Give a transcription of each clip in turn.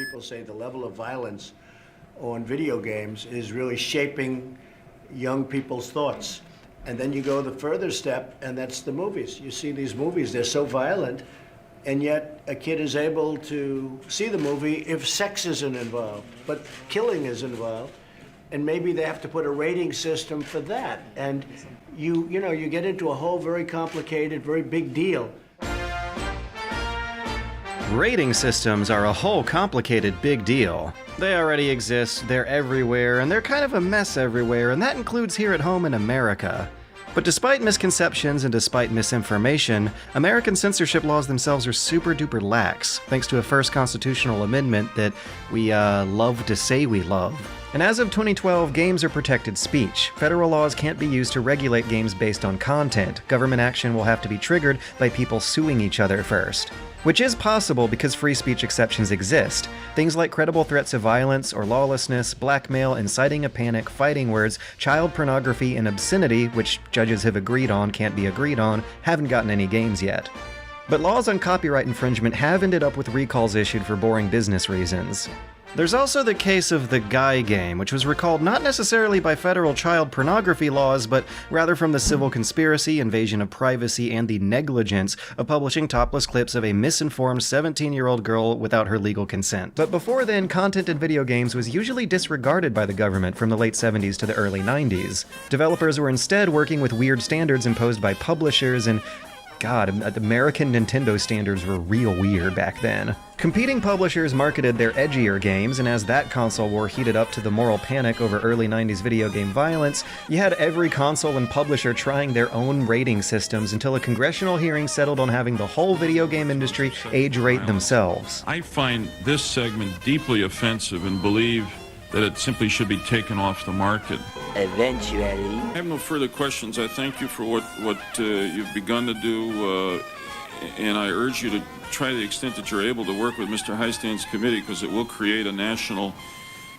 people say the level of violence on video games is really shaping young people's thoughts. And then you go the further step, and that's the movies. You see these movies, they're so violent, and yet a kid is able to see the movie if sex isn't involved, but killing is involved. And maybe they have to put a rating system for that. And you get into a whole very complicated, very big deal. Rating systems are a whole complicated big deal. They already exist, they're everywhere, and they're kind of a mess everywhere, and that includes here at home in America. But despite misconceptions and despite misinformation, American censorship laws themselves are super duper lax, thanks to a first constitutional amendment that we love to say we love. And as of 2012, games are protected speech. Federal laws can't be used to regulate games based on content. Government action will have to be triggered by people suing each other first. Which is possible because free speech exceptions exist. Things like credible threats of violence or lawlessness, blackmail, inciting a panic, fighting words, child pornography, and obscenity, which judges have agreed on can't be agreed on, haven't gotten any games yet. But laws on copyright infringement have ended up with recalls issued for boring business reasons. There's also the case of the Guy game, which was recalled not necessarily by federal child pornography laws, but rather from the civil conspiracy, invasion of privacy, and the negligence of publishing topless clips of a misinformed 17-year-old girl without her legal consent. But before then, content in video games was usually disregarded by the government from the late 70s to the early 90s. Developers were instead working with weird standards imposed by publishers, and God, American Nintendo standards were real weird back then. Competing publishers marketed their edgier games, and as that console war heated up to the moral panic over early 90s video game violence, you had every console and publisher trying their own rating systems until a congressional hearing settled on having the whole video game industry age rate themselves. I find this segment deeply offensive and believe that it simply should be taken off the market. Eventually. I have no further questions. I thank you for what you've begun to do, and I urge you to try to the extent that you're able to work with Mr. Heistein's committee, because it will create a national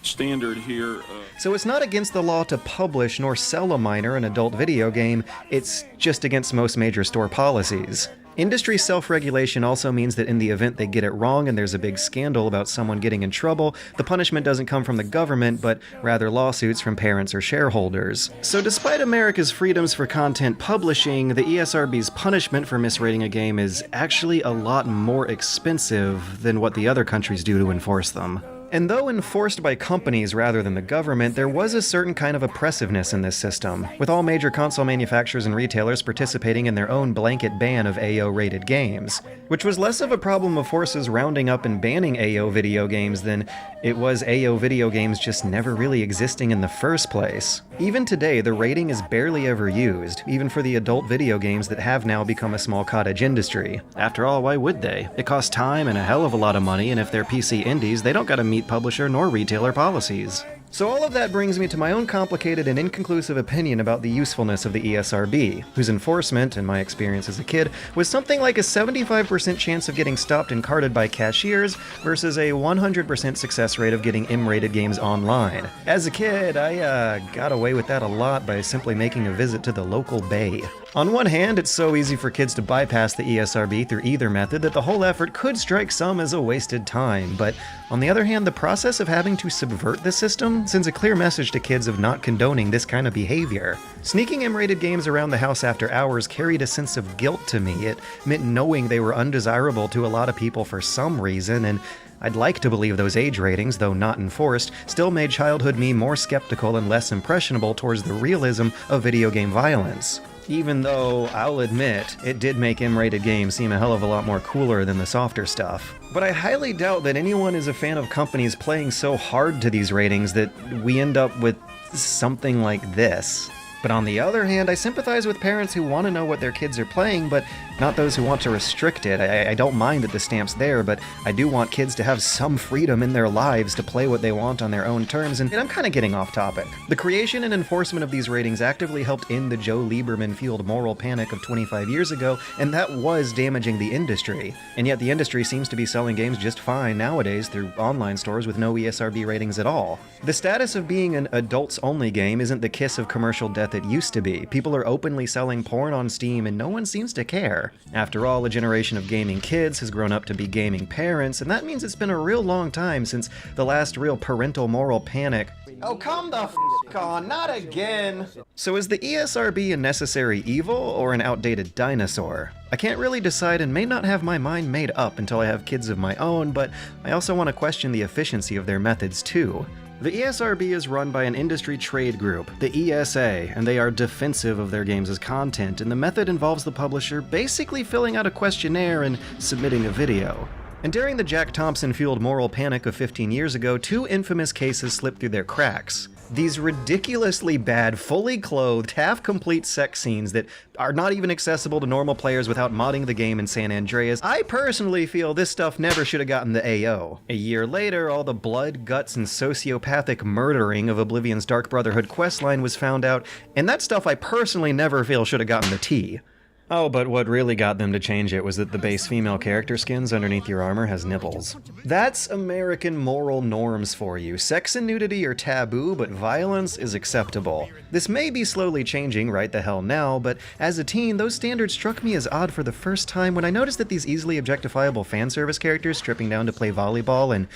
standard here. So it's not against the law to publish nor sell a minor an adult video game, it's just against most major store policies. Industry self-regulation also means that in the event they get it wrong and there's a big scandal about someone getting in trouble, the punishment doesn't come from the government, but rather lawsuits from parents or shareholders. So despite America's freedoms for content publishing, the ESRB's punishment for misrating a game is actually a lot more expensive than what the other countries do to enforce them. And though enforced by companies rather than the government, there was a certain kind of oppressiveness in this system, with all major console manufacturers and retailers participating in their own blanket ban of AO-rated games, which was less of a problem of forces rounding up and banning AO video games than it was AO video games just never really existing in the first place. Even today, the rating is barely ever used, even for the adult video games that have now become a small cottage industry. After all, why would they? It costs time and a hell of a lot of money, and if they're PC indies, they don't gotta meet publisher nor retailer policies. So all of that brings me to my own complicated and inconclusive opinion about the usefulness of the ESRB, whose enforcement, in my experience as a kid, was something like a 75% chance of getting stopped and carded by cashiers versus a 100% success rate of getting M-rated games online. As a kid, I got away with that a lot by simply making a visit to the local bay. On one hand, it's so easy for kids to bypass the ESRB through either method that the whole effort could strike some as a wasted time, but on the other hand, the process of having to subvert the system sends a clear message to kids of not condoning this kind of behavior. Sneaking M-rated games around the house after hours carried a sense of guilt to me. It meant knowing they were undesirable to a lot of people for some reason, and I'd like to believe those age ratings, though not enforced, still made childhood me more skeptical and less impressionable towards the realism of video game violence. Even though, I'll admit, it did make M-rated games seem a hell of a lot more cooler than the softer stuff. But I highly doubt that anyone is a fan of companies playing so hard to these ratings that we end up with something like this. But on the other hand, I sympathize with parents who want to know what their kids are playing, but not those who want to restrict it. I don't mind that the stamp's there, but I do want kids to have some freedom in their lives to play what they want on their own terms, and I'm kind of getting off topic. The creation and enforcement of these ratings actively helped end the Joe Lieberman-fueled moral panic of 25 years ago, and that was damaging the industry. And yet the industry seems to be selling games just fine nowadays through online stores with no ESRB ratings at all. The status of being an adults-only game isn't the kiss of commercial death it used to be. People are openly selling porn on Steam, and no one seems to care. are. After all, a generation of gaming kids has grown up to be gaming parents, and that means it's been a real long time since the last real parental moral panic. Oh, come the f*** on, not again! So is the ESRB a necessary evil or an outdated dinosaur? I can't really decide and may not have my mind made up until I have kids of my own, but I also want to question the efficiency of their methods too. The ESRB is run by an industry trade group, the ESA, and they are defensive of their games' content, and the method involves the publisher basically filling out a questionnaire and submitting a video. And during the Jack Thompson-fueled moral panic of 15 years ago, two infamous cases slipped through their cracks. These ridiculously bad, fully clothed, half-complete sex scenes that are not even accessible to normal players without modding the game in San Andreas. I personally feel this stuff never should have gotten the AO. A year later, all the blood, guts, and sociopathic murdering of Oblivion's Dark Brotherhood questline was found out, and that stuff I personally never feel should have gotten the T. Oh, but what really got them to change it was that the base female character skins underneath your armor has nipples. That's American moral norms for you. Sex and nudity are taboo, but violence is acceptable. This may be slowly changing right the hell now, but as a teen, those standards struck me as odd for the first time when I noticed that these easily objectifiable fan service characters stripping down to play volleyball and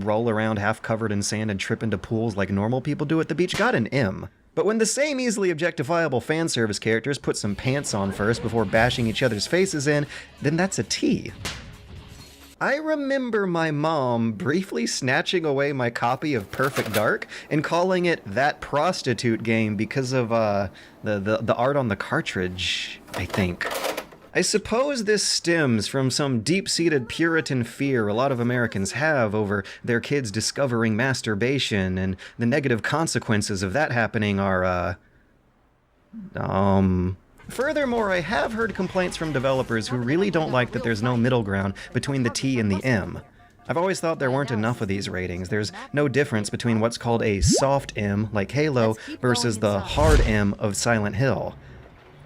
roll around half covered in sand and trip into pools like normal people do at the beach got an M. But when the same easily objectifiable fan service characters put some pants on first before bashing each other's faces in, then that's a T. I remember my mom briefly snatching away my copy of Perfect Dark and calling it that prostitute game because of the art on the cartridge, I think. I suppose this stems from some deep-seated Puritan fear a lot of Americans have over their kids discovering masturbation, and the negative consequences of that happening are, Furthermore, I have heard complaints from developers who really don't like that there's no middle ground between the T and the M. I've always thought there weren't enough of these ratings. There's no difference between what's called a soft M, like Halo, versus the hard M of Silent Hill.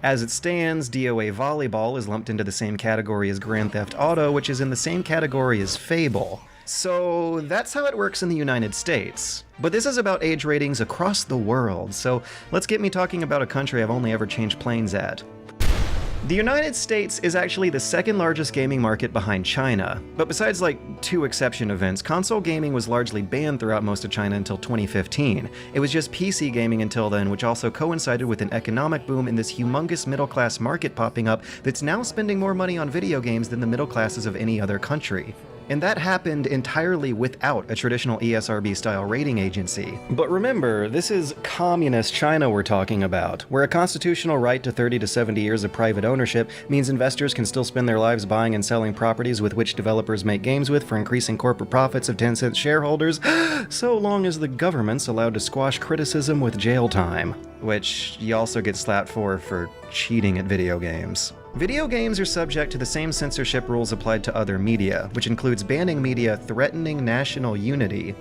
As it stands, DOA Volleyball is lumped into the same category as Grand Theft Auto, which is in the same category as Fable. So that's how it works in the United States. But this is about age ratings across the world, so let's get me talking about a country I've only ever changed planes at. The United States is actually the second largest gaming market behind China, but besides like 2 exception events, console gaming was largely banned throughout most of China until 2015. It was just PC gaming until then, which also coincided with an economic boom in this humongous middle-class market popping up that's now spending more money on video games than the middle classes of any other country. And that happened entirely without a traditional ESRB-style rating agency. But remember, this is communist China we're talking about, where a constitutional right to 30 to 70 years of private ownership means investors can still spend their lives buying and selling properties with which developers make games with for increasing corporate profits of 10-cent shareholders, so long as the government's allowed to squash criticism with jail time. Which you also get slapped for cheating at video games. Video games are subject to the same censorship rules applied to other media, which includes banning media threatening national unity.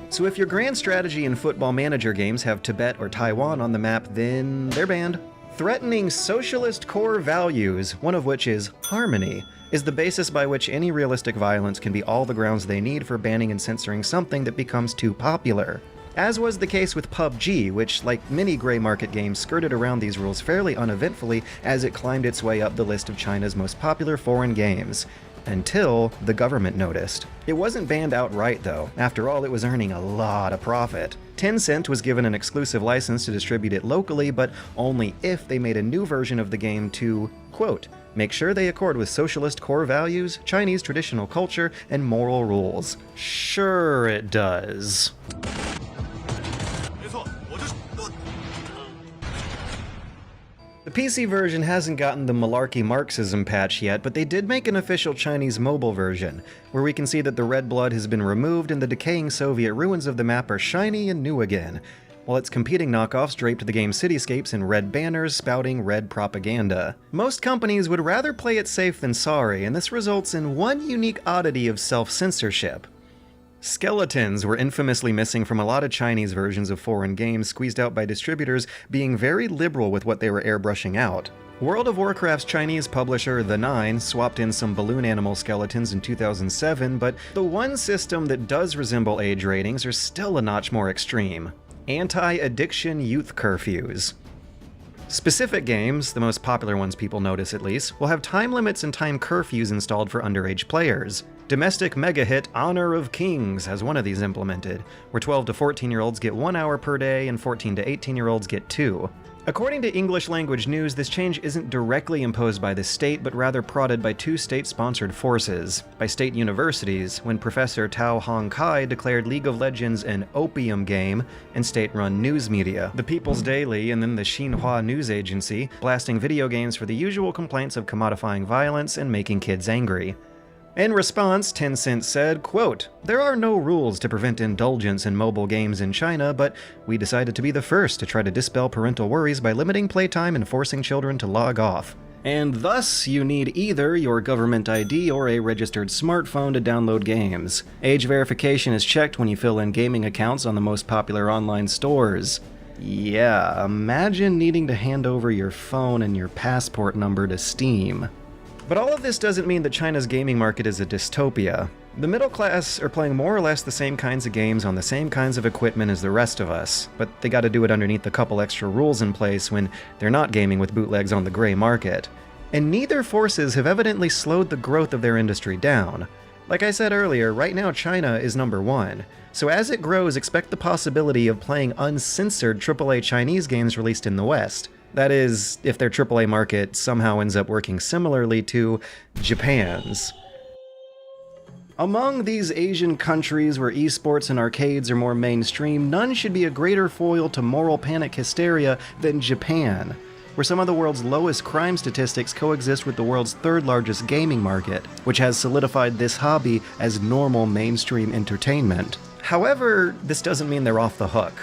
So if your grand strategy and football manager games have Tibet or Taiwan on the map, then they're banned. Threatening socialist core values, one of which is harmony, is the basis by which any realistic violence can be all the grounds they need for banning and censoring something that becomes too popular. As was the case with PUBG, which, like many gray market games, skirted around these rules fairly uneventfully as it climbed its way up the list of China's most popular foreign games. Until the government noticed. It wasn't banned outright though. After all, it was earning a lot of profit. Tencent was given an exclusive license to distribute it locally, but only if they made a new version of the game to, quote, make sure they accord with socialist core values, Chinese traditional culture, and moral rules. Sure it does. The PC version hasn't gotten the malarkey Marxism patch yet, but they did make an official Chinese mobile version, where we can see that the red blood has been removed and the decaying Soviet ruins of the map are shiny and new again, while its competing knockoffs draped the game's cityscapes in red banners spouting red propaganda. Most companies would rather play it safe than sorry, and this results in one unique oddity of self-censorship. Skeletons were infamously missing from a lot of Chinese versions of foreign games, squeezed out by distributors being very liberal with what they were airbrushing out. World of Warcraft's Chinese publisher, The Nine, swapped in some balloon animal skeletons in 2007, but the one system that does resemble age ratings are still a notch more extreme. Anti-addiction youth curfews. Specific games, the most popular ones people notice at least, will have time limits and time curfews installed for underage players. Domestic mega hit Honor of Kings has one of these implemented, where 12 to 14-year-olds get 1 hour per day and 14 to 18-year-olds get 2. According to English language news, this change isn't directly imposed by the state, but rather prodded by 2 state-sponsored forces. By state universities, when Professor Tao Hong Kai declared League of Legends an opium game, and state-run news media, the People's Daily and then the Xinhua News Agency, blasting video games for the usual complaints of commodifying violence and making kids angry. In response, Tencent said, quote, "There are no rules to prevent indulgence in mobile games in China, but we decided to be the first to try to dispel parental worries by limiting playtime and forcing children to log off. And thus, you need either your government ID or a registered smartphone to download games. Age verification is checked when you fill in gaming accounts on the most popular online stores." Yeah, imagine needing to hand over your phone and your passport number to Steam. But all of this doesn't mean that China's gaming market is a dystopia. The middle class are playing more or less the same kinds of games on the same kinds of equipment as the rest of us, but they gotta do it underneath a couple extra rules in place when they're not gaming with bootlegs on the gray market. And neither forces have evidently slowed the growth of their industry down. Like I said earlier, right now China is number 1. So as it grows, expect the possibility of playing uncensored AAA Chinese games released in the West. That is, if their AAA market somehow ends up working similarly to Japan's. Among these Asian countries where esports and arcades are more mainstream, none should be a greater foil to moral panic hysteria than Japan, where some of the world's lowest crime statistics coexist with the world's 3rd largest gaming market, which has solidified this hobby as normal mainstream entertainment. However, this doesn't mean they're off the hook.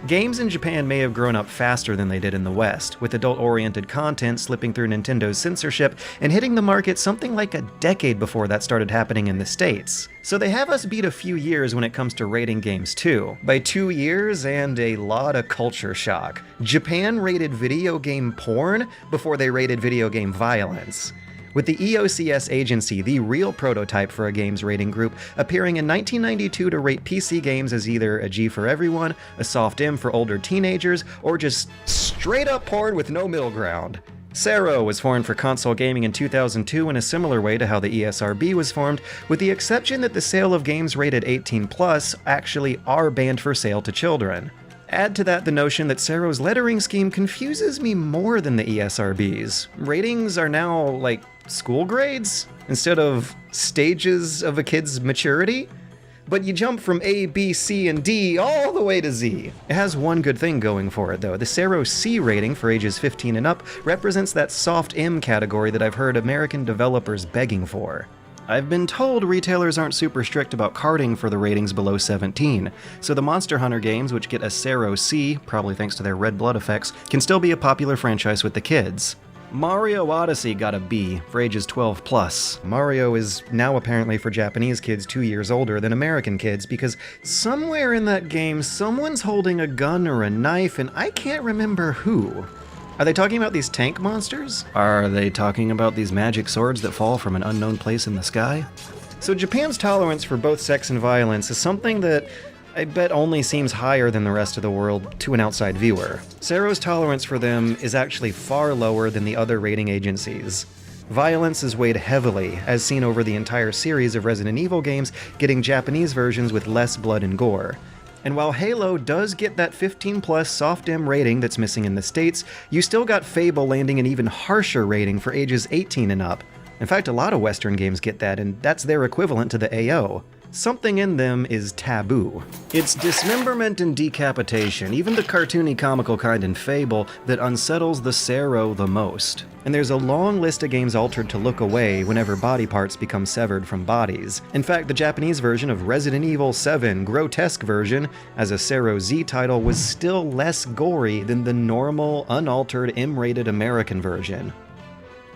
Games in Japan may have grown up faster than they did in the West, with adult-oriented content slipping through Nintendo's censorship and hitting the market something like a decade before that started happening in the States. So they have us beat a few years when it comes to rating games too. By 2 years and a lot of culture shock. Japan rated video game porn before they rated video game violence, with the EOCS agency, the real prototype for a games rating group, appearing in 1992 to rate PC games as either a G for everyone, a soft M for older teenagers, or just straight up porn with no middle ground. Cero was formed for console gaming in 2002 in a similar way to how the ESRB was formed, with the exception that the sale of games rated 18+ actually are banned for sale to children. Add to that the notion that Cero's lettering scheme confuses me more than the ESRB's. Ratings are now, like, school grades instead of stages of a kid's maturity? But you jump from A, B, C, and D all the way to Z. It has one good thing going for it, though. The Cero C rating for ages 15 and up represents that soft M category that I've heard American developers begging for. I've been told retailers aren't super strict about carding for the ratings below 17, so the Monster Hunter games, which get a Cero C, probably thanks to their red blood effects, can still be a popular franchise with the kids. Mario Odyssey got a B for ages 12+. Mario is now apparently for Japanese kids 2 years older than American kids because somewhere in that game someone's holding a gun or a knife and I can't remember who. Are they talking about these tank monsters? Are they talking about these magic swords that fall from an unknown place in the sky? So Japan's tolerance for both sex and violence is something that I bet only seems higher than the rest of the world to an outside viewer. Cero's tolerance for them is actually far lower than the other rating agencies. Violence is weighed heavily, as seen over the entire series of Resident Evil games, getting Japanese versions with less blood and gore. And while Halo does get that 15+ soft M rating that's missing in the States, you still got Fable landing an even harsher rating for ages 18 and up. In fact, a lot of Western games get that, and that's their equivalent to the AO. Something in them is taboo. It's dismemberment and decapitation, even the cartoony comical kind in Fable, that unsettles the Cero the most. And there's a long list of games altered to look away whenever body parts become severed from bodies. In fact, the Japanese version of Resident Evil 7 Grotesque version, as a Cero Z title, was still less gory than the normal, unaltered, M-rated American version.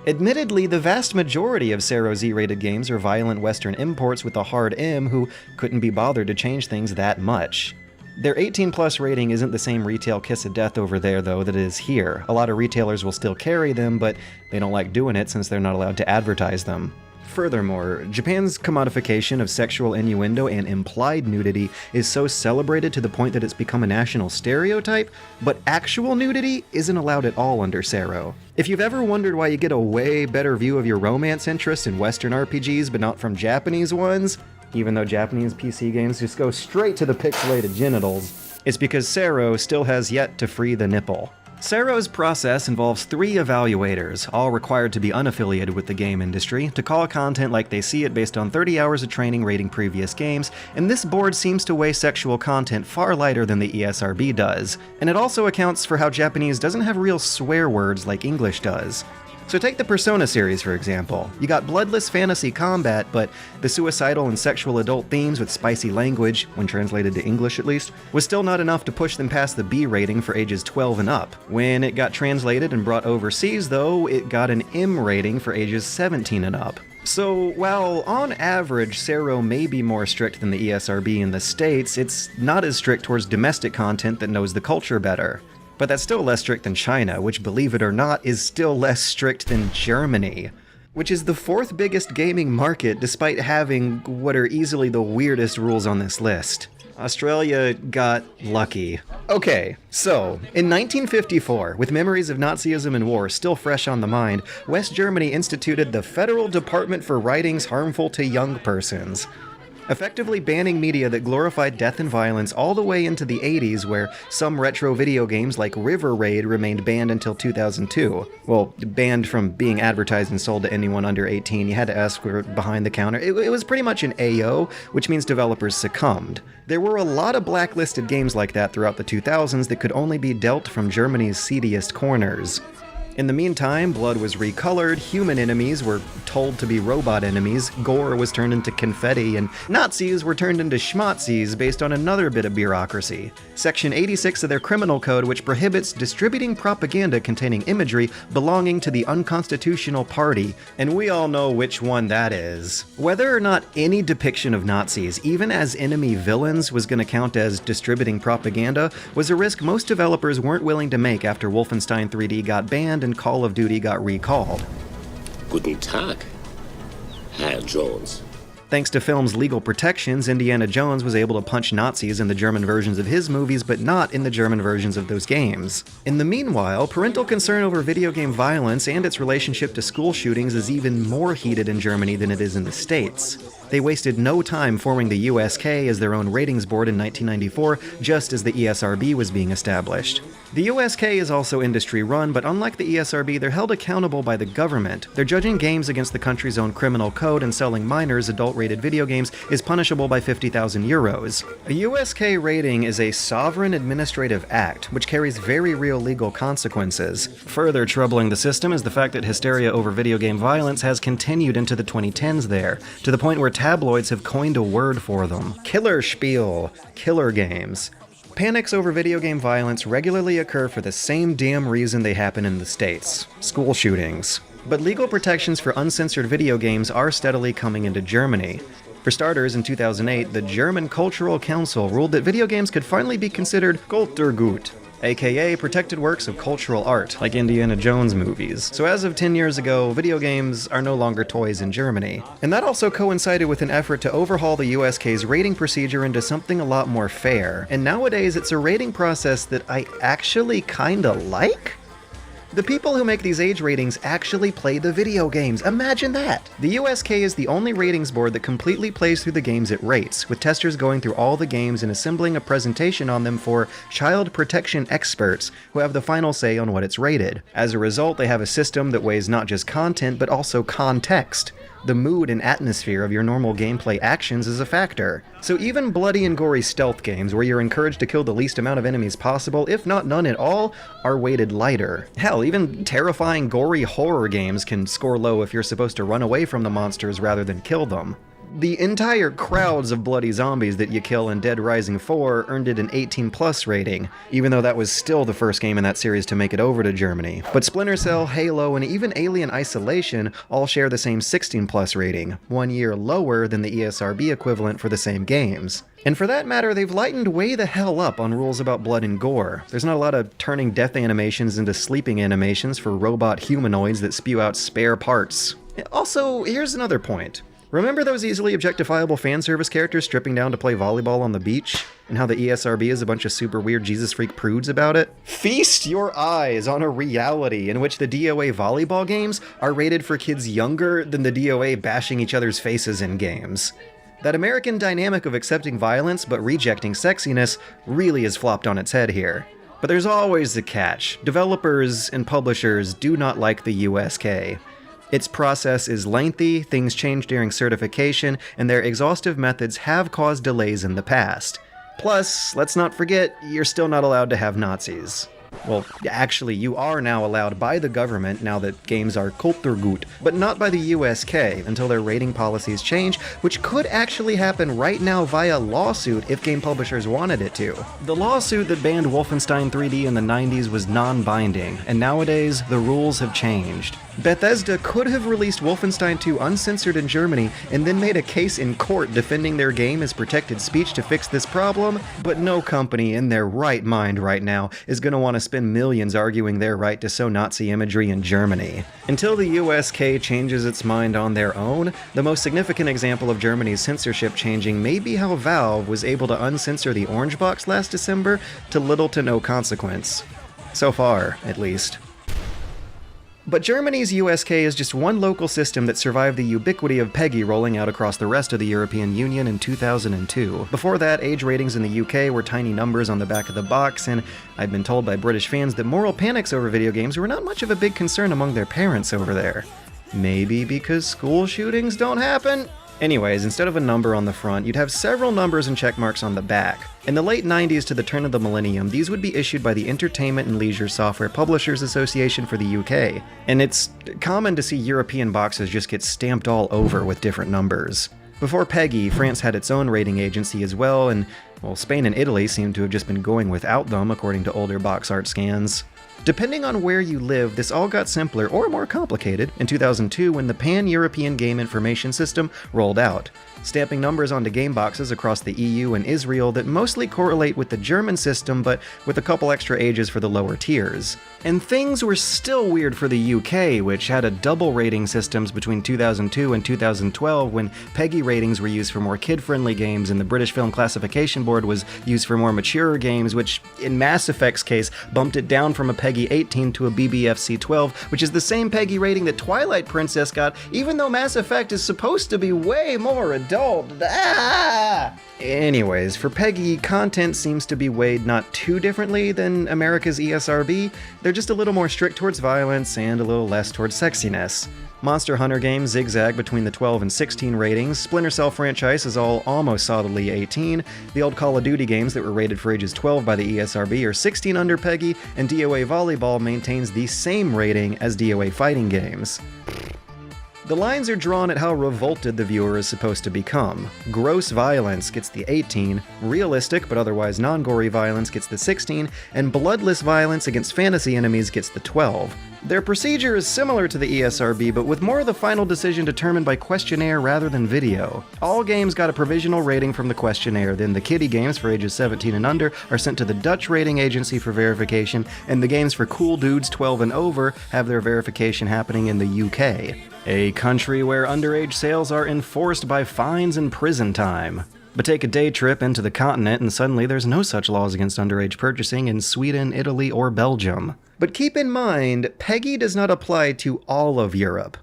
Admittedly, the vast majority of Cero Z-rated games are violent Western imports with a hard M who couldn't be bothered to change things that much. Their 18+ rating isn't the same retail kiss of death over there, though, that it is here. A lot of retailers will still carry them, but they don't like doing it since they're not allowed to advertise them. Furthermore, Japan's commodification of sexual innuendo and implied nudity is so celebrated to the point that it's become a national stereotype, but actual nudity isn't allowed at all under Sero. If you've ever wondered why you get a way better view of your romance interests in Western RPGs but not from Japanese ones, even though Japanese PC games just go straight to the pixelated genitals, it's because Sero still has yet to free the nipple. Sero's process involves 3 evaluators, all required to be unaffiliated with the game industry, to call content like they see it based on 30 hours of training rating previous games, and this board seems to weigh sexual content far lighter than the ESRB does. And it also accounts for how Japanese doesn't have real swear words like English does. So take the Persona series, for example. You got bloodless fantasy combat, but the suicidal and sexual adult themes with spicy language, when translated to English at least, was still not enough to push them past the B rating for ages 12 and up. When it got translated and brought overseas, though, it got an M rating for ages 17 and up. So, while on average Sero may be more strict than the ESRB in the States, it's not as strict towards domestic content that knows the culture better. But that's still less strict than China, which, believe it or not, is still less strict than Germany, which is the 4th biggest gaming market despite having what are easily the weirdest rules on this list. Australia got lucky. Okay, so, in 1954, with memories of Nazism and war still fresh on the mind, West Germany instituted the Federal Department for Writings Harmful to Young Persons, effectively banning media that glorified death and violence all the way into the 80s, where some retro video games like River Raid remained banned until 2002. Well, banned from being advertised and sold to anyone under 18. You had to ask for it behind the counter. It was pretty much an AO, which means developers succumbed. There were a lot of blacklisted games like that throughout the 2000s that could only be dealt from Germany's seediest corners. In the meantime, blood was recolored, human enemies were told to be robot enemies, gore was turned into confetti, and Nazis were turned into schmazis based on another bit of bureaucracy. Section 86 of their criminal code, which prohibits distributing propaganda containing imagery belonging to the unconstitutional party, and we all know which one that is. Whether or not any depiction of Nazis, even as enemy villains, was going to count as distributing propaganda was a risk most developers weren't willing to make after Wolfenstein 3D got banned and Call of Duty got recalled. Guten Tag, Herr Jones. Thanks to film's legal protections, Indiana Jones was able to punch Nazis in the German versions of his movies, but not in the German versions of those games. In the meanwhile, parental concern over video game violence and its relationship to school shootings is even more heated in Germany than it is in the States. They wasted no time forming the USK as their own ratings board in 1994, just as the ESRB was being established. The USK is also industry-run, but unlike the ESRB, they're held accountable by the government. They're judging games against the country's own criminal code, and selling minors adult-rated video games is punishable by 50,000 euros. A USK rating is a sovereign administrative act, which carries very real legal consequences. Further troubling the system is the fact that hysteria over video game violence has continued into the 2010s there, to the point where tabloids have coined a word for them. Killerspiel. Killer games. Panics over video game violence regularly occur for the same damn reason they happen in the States: school shootings. But legal protections for uncensored video games are steadily coming into Germany. For starters, in 2008, the German Cultural Council ruled that video games could finally be considered Kulturgut, aka protected works of cultural art, like Indiana Jones movies. So as of 10 years ago, video games are no longer toys in Germany. And that also coincided with an effort to overhaul the USK's rating procedure into something a lot more fair. And nowadays, it's a rating process that I actually kinda like? The people who make these age ratings actually play the video games. Imagine that! The USK is the only ratings board that completely plays through the games it rates, with testers going through all the games and assembling a presentation on them for child protection experts who have the final say on what it's rated. As a result, they have a system that weighs not just content, but also context. The mood and atmosphere of your normal gameplay actions is a factor. So even bloody and gory stealth games, where you're encouraged to kill the least amount of enemies possible, if not none at all, are weighted lighter. Hell, even terrifying gory horror games can score low if you're supposed to run away from the monsters rather than kill them. The entire crowds of bloody zombies that you kill in Dead Rising 4 earned it an 18+ rating, even though that was still the first game in that series to make it over to Germany. But Splinter Cell, Halo, and even Alien Isolation all share the same 16+ rating, 1 year lower than the ESRB equivalent for the same games. And for that matter, they've lightened way the hell up on rules about blood and gore. There's not a lot of turning death animations into sleeping animations for robot humanoids that spew out spare parts. Also, here's another point. Remember those easily objectifiable fan service characters stripping down to play volleyball on the beach? And how the ESRB is a bunch of super weird Jesus freak prudes about it? Feast your eyes on a reality in which the DOA volleyball games are rated for kids younger than the DOA bashing each other's faces in games. That American dynamic of accepting violence but rejecting sexiness really is flopped on its head here. But there's always the catch. Developers and publishers do not like the USK. Its process is lengthy, things change during certification, and their exhaustive methods have caused delays in the past. Plus, let's not forget, you're still not allowed to have Nazis. Well, actually, you are now allowed by the government now that games are Kulturgut, but not by the USK until their rating policies change, which could actually happen right now via lawsuit if game publishers wanted it to. The lawsuit that banned Wolfenstein 3D in the 90s was non-binding, and nowadays the rules have changed. Bethesda could have released Wolfenstein 2 uncensored in Germany and then made a case in court defending their game as protected speech to fix this problem, but no company in their right mind right now is going to want to spend millions arguing their right to sow Nazi imagery in Germany. Until the USK changes its mind on their own, the most significant example of Germany's censorship changing may be how Valve was able to uncensor the Orange Box last December to little to no consequence. So far, at least. But Germany's USK is just one local system that survived the ubiquity of PEGI rolling out across the rest of the European Union in 2002. Before that, age ratings in the UK were tiny numbers on the back of the box, and I've been told by British fans that moral panics over video games were not much of a big concern among their parents over there. Maybe because school shootings don't happen? Anyways, instead of a number on the front, you'd have several numbers and check marks on the back. In the late 90s to the turn of the millennium, these would be issued by the Entertainment and Leisure Software Publishers Association for the UK, and it's common to see European boxes just get stamped all over with different numbers. Before PEGI, France had its own rating agency as well, and, well, Spain and Italy seem to have just been going without them according to older box art scans. Depending on where you live, this all got simpler or more complicated in 2002 when the Pan-European Game Information System rolled out, stamping numbers onto game boxes across the EU and Israel that mostly correlate with the German system but with a couple extra ages for the lower tiers. And things were still weird for the UK, which had a double rating systems between 2002 and 2012 when PEGI ratings were used for more kid-friendly games and the British Film Classification Board was used for more mature games, which in Mass Effect's case bumped it down from a PEGI 18 to a BBFC 12, which is the same PEGI rating that Twilight Princess got, even though Mass Effect is supposed to be way more adult. Anyways, for PEGI, content seems to be weighed not too differently than America's ESRB. They're just a little more strict towards violence and a little less towards sexiness. Monster Hunter games zigzag between the 12 and 16 ratings, Splinter Cell franchise is all almost solidly 18, the old Call of Duty games that were rated for ages 12 by the ESRB are 16 under PEGI, and DOA Volleyball maintains the same rating as DOA fighting games. The lines are drawn at how revolted the viewer is supposed to become. Gross violence gets the 18, realistic but otherwise non-gory violence gets the 16, and bloodless violence against fantasy enemies gets the 12. Their procedure is similar to the ESRB, but with more of the final decision determined by questionnaire rather than video. All games got a provisional rating from the questionnaire, then the kiddie games for ages 17 and under are sent to the Dutch rating agency for verification, and the games for cool dudes 12 and over have their verification happening in the UK. A country where underage sales are enforced by fines and prison time. But take a day trip into the continent and suddenly there's no such laws against underage purchasing in Sweden, Italy, or Belgium. But keep in mind, PEGI does not apply to all of Europe.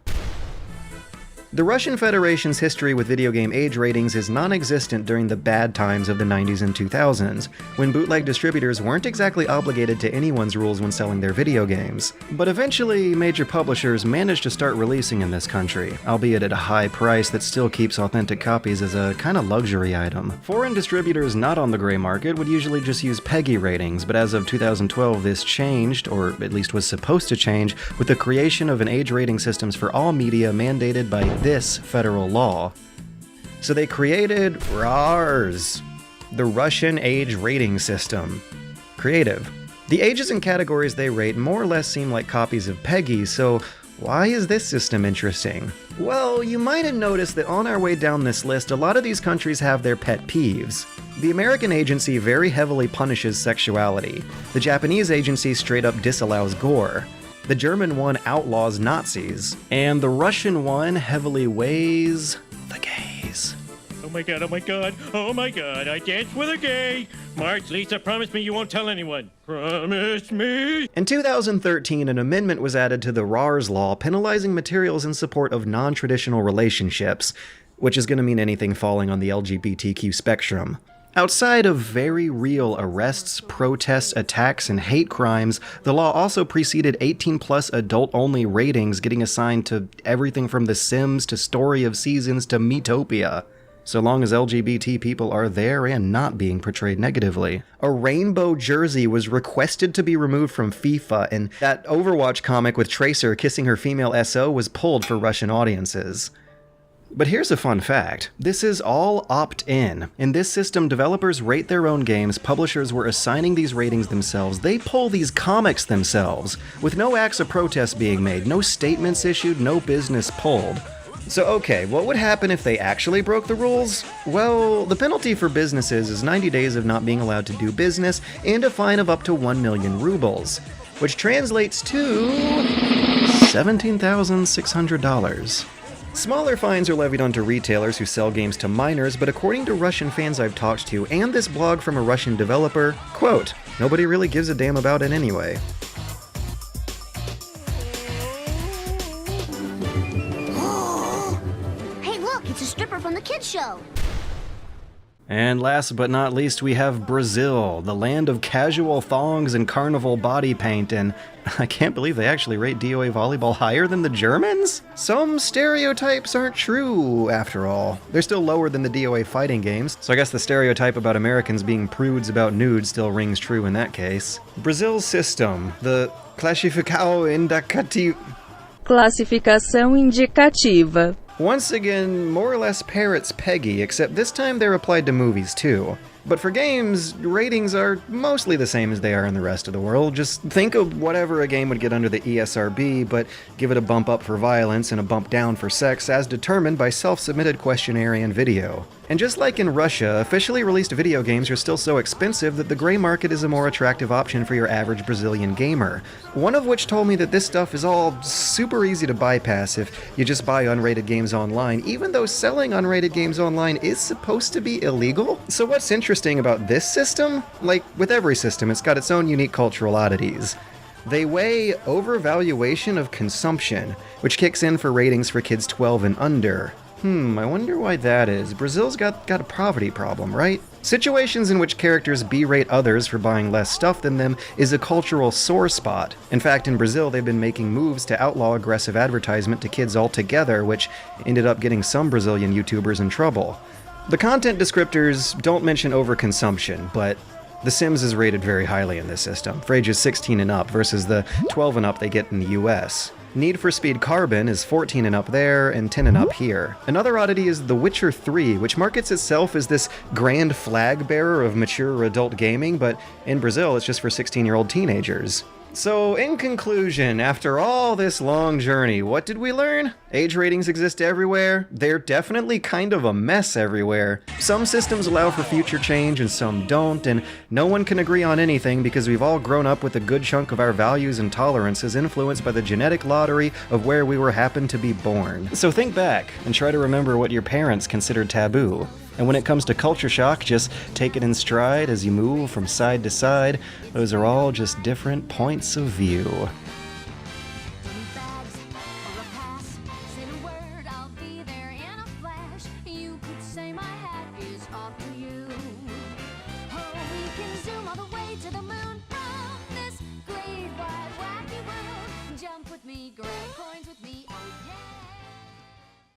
The Russian Federation's history with video game age ratings is non-existent during the bad times of the 90s and 2000s, when bootleg distributors weren't exactly obligated to anyone's rules when selling their video games. But eventually, major publishers managed to start releasing in this country, albeit at a high price that still keeps authentic copies as a kind of luxury item. Foreign distributors not on the gray market would usually just use PEGI ratings, but as of 2012 this changed, or at least was supposed to change, with the creation of an age rating systems for all media mandated by this federal law. So they created RARS, the Russian Age Rating System. Creative. The ages and categories they rate more or less seem like copies of PEGI, so why is this system interesting? Well, you might have noticed that on our way down this list, a lot of these countries have their pet peeves. The American agency very heavily punishes sexuality. The Japanese agency straight up disallows gore. The German one outlaws Nazis, and the Russian one heavily weighs the gays. Oh my god, oh my god, oh my god, I danced with a gay! Marge, Lisa, promise me you won't tell anyone. Promise me! In 2013, an amendment was added to the RARS law penalizing materials in support of non-traditional relationships, which is going to mean anything falling on the LGBTQ spectrum. Outside of very real arrests, protests, attacks, and hate crimes, the law also preceded 18-plus adult-only ratings getting assigned to everything from The Sims to Story of Seasons to Metopia, so long as LGBT people are there and not being portrayed negatively. A rainbow jersey was requested to be removed from FIFA, and that Overwatch comic with Tracer kissing her female SO was pulled for Russian audiences. But here's a fun fact. This is all opt-in. In this system, developers rate their own games, publishers were assigning these ratings themselves, they pull these comics themselves, with no acts of protest being made, no statements issued, no business pulled. So okay, what would happen if they actually broke the rules? Well, the penalty for businesses is 90 days of not being allowed to do business and a fine of up to 1 million rubles, which translates to $17,600. Smaller fines are levied onto retailers who sell games to minors, but according to Russian fans I've talked to and this blog from a Russian developer, quote, nobody really gives a damn about it anyway. Hey, look, it's a stripper from the kids' show. And last but not least, we have Brazil, the land of casual thongs and carnival body paint, and I can't believe they actually rate DOA volleyball higher than the Germans? Some stereotypes aren't true, after all. They're still lower than the DOA fighting games, so I guess the stereotype about Americans being prudes about nudes still rings true in that case. Brazil's system, the Classificação Indicativa. Once again, more or less parrots Peggy, except this time they're applied to movies too. But for games, ratings are mostly the same as they are in the rest of the world. Just think of whatever a game would get under the ESRB, but give it a bump up for violence and a bump down for sex as determined by self-submitted questionnaire and video. And just like in Russia, officially released video games are still so expensive that the gray market is a more attractive option for your average Brazilian gamer. One of which told me that this stuff is all super easy to bypass if you just buy unrated games online, even though selling unrated games online is supposed to be illegal. So what's interesting about this system? Like with every system, it's got its own unique cultural oddities. They weigh overvaluation of consumption, which kicks in for ratings for kids 12 and under. I wonder why that is. Brazil's got a poverty problem, right? Situations in which characters berate others for buying less stuff than them is a cultural sore spot. In fact, in Brazil, they've been making moves to outlaw aggressive advertisement to kids altogether, which ended up getting some Brazilian YouTubers in trouble. The content descriptors don't mention overconsumption, but The Sims is rated very highly in this system, for ages 16 and up versus the 12 and up they get in the US. Need for Speed Carbon is 14 and up there, and 10 and up here. Another oddity is The Witcher 3, which markets itself as this grand flag bearer of mature adult gaming, but in Brazil it's just for 16-year-old teenagers. So, in conclusion, after all this long journey, what did we learn? Age ratings exist everywhere. They're definitely kind of a mess everywhere. Some systems allow for future change and some don't, and no one can agree on anything because we've all grown up with a good chunk of our values and tolerances influenced by the genetic lottery of where we were happened to be born. So think back and try to remember what your parents considered taboo. And when it comes to culture shock, just take it in stride as you move from side to side. Those are all just different points of view.